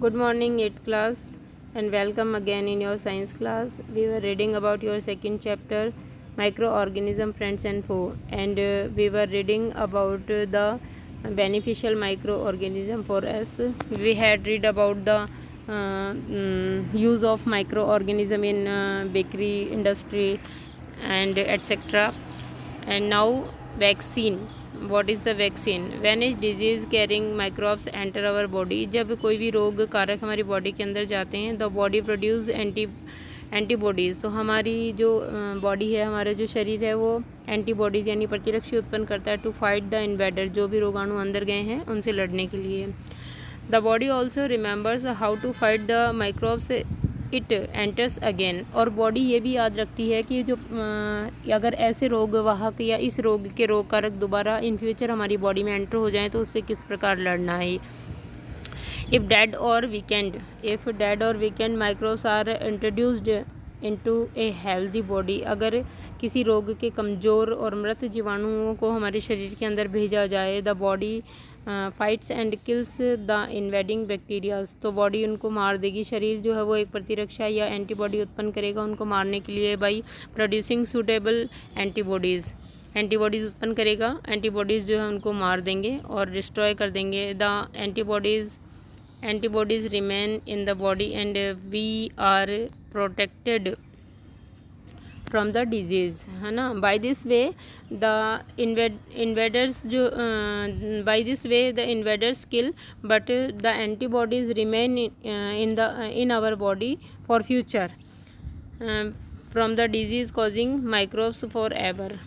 Good morning, 8th class, and welcome again in your science class. We were reading about your second chapter, microorganism, friends and foe, and we were reading about the beneficial microorganism for us. We had read about the use of microorganism in bakery industry and etc. And now vaccine. What is the vaccine? When is disease carrying microbes enter our body, जब कोई भी रोग कारक हमारी body के अंदर जाते हैं, द बॉडी प्रोड्यूस एंटीबॉडीज़। तो हमारी जो बॉडी है, हमारा जो शरीर है, वो एंटीबॉडीज़ यानी प्रतिरक्षी उत्पन्न करता है टू फाइट द इन्वेडर, जो भी रोगाणु अंदर गए हैं उनसे लड़ने के लिए। The body also remembers how to fight the microbes it enters again. और बॉडी ये भी याद रखती है कि जो अगर ऐसे रोग वाहक या इस रोग के रोग कारक दोबारा इन फ्यूचर हमारी बॉडी में एंटर हो जाएं तो उससे किस प्रकार लड़ना है। इफ़ डेड और weakened microbes are introduced into a healthy body, अगर किसी रोग के कमज़ोर और मृत जीवाणुओं को हमारे शरीर के अंदर भेजा जाए, the body fights and kills the invading bacterias, तो बॉडी उनको मार देगी। शरीर जो है वो एक प्रतिरक्षा या एंटीबॉडी उत्पन्न करेगा उनको मारने के लिए बाई प्रोड्यूसिंग सूटेबल एंटीबॉडीज़ उत्पन्न करेगा। एंटीबॉडीज़ जो है उनको मार देंगे और डिस्ट्रॉय कर देंगे। The antibodies remain in the body and we are protected from the disease, है ना। By this way the invaders kill but the antibodies remain in our body for future from the disease causing microbes forever.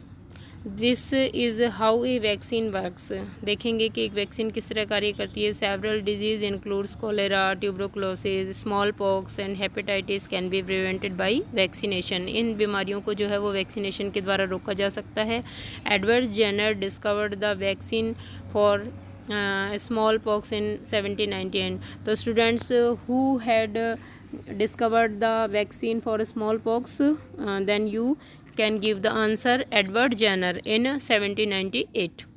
This is how a vaccine works. देखेंगे कि एक vaccine किस तरह कार्य करती है। Several disease includes cholera, tuberculosis, smallpox and hepatitis can be prevented by vaccination. इन बीमारियों को जो है वो वैक्सीनेशन के द्वारा रोका जा सकता है। Edward Jenner discovered the vaccine for smallpox in 1798। तो students who had discovered the vaccine for smallpox, then you can give the answer Edward Jenner in 1798.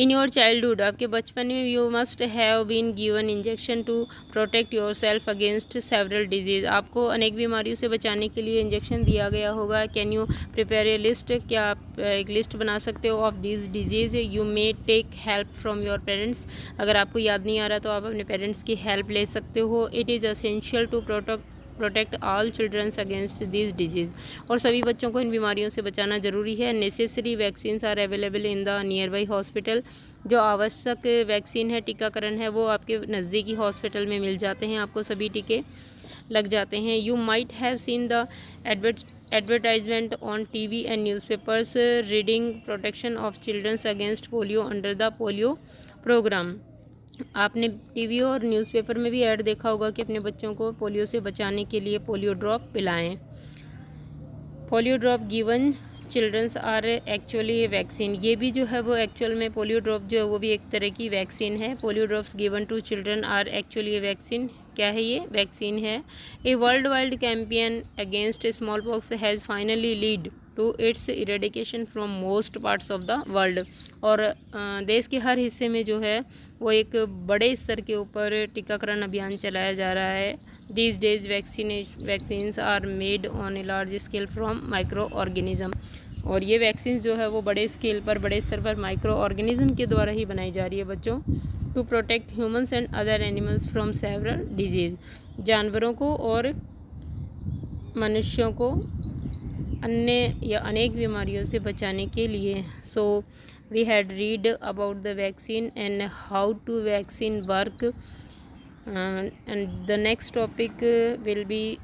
In your childhood, आपके बचपन में you must have been given injection to protect yourself against several disease। आपको अनेक बीमारियों से बचाने के लिए इंजेक्शन दिया गया होगा। Can you prepare a list? क्या आप एक लिस्ट बना सकते हो of these disease? You may take help from your parents। अगर आपको याद नहीं आ रहा तो आप अपने पेरेंट्स की हेल्प ले सकते हो। It is essential to protect all childrens against this disease. और सभी बच्चों को इन बीमारियों से बचाना ज़रूरी है। Necessary vaccines are available in the nearby hospital. जो आवश्यक वैक्सीन है, टीकाकरण है, वो आपके नज़दीकी हॉस्पिटल में मिल जाते हैं, आपको सभी टीके लग जाते हैं। You might have seen the advertisement on TV and newspapers regarding protection of childrens against polio under the polio programme. आपने टीवी और न्यूज़पेपर में भी ऐड देखा होगा कि अपने बच्चों को पोलियो से बचाने के लिए पोलियो ड्रॉप पिलाएं। Polio drop given childrens are actually a vaccine. ये भी जो है वो एक्चुअल में पोलियो ड्रॉप जो है वो भी एक तरह की वैक्सीन है। Polio drops given to children are actually a vaccine. क्या है ये? वैक्सीन है। A worldwide campaign against smallpox has finally lead to its eradication from most parts of the world. और देश के हर हिस्से में जो है वो एक बड़े स्तर के ऊपर टीकाकरण अभियान चलाया जा रहा है। These days vaccines are made on a large scale from microorganism. और ये वैक्सीन जो है वो बड़े स्केल पर, बड़े स्तर पर माइक्रो ऑर्गेनिज्म के द्वारा ही बनाई जा रही है बच्चों। To protect humans and other animals from several disease. जानवरों को और मनुष्यों को अन्य या अनेक बीमारियों से बचाने के लिए। So we had read about the vaccine and how to vaccine work and the next topic will be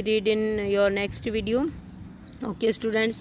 read in your next video. Okay students.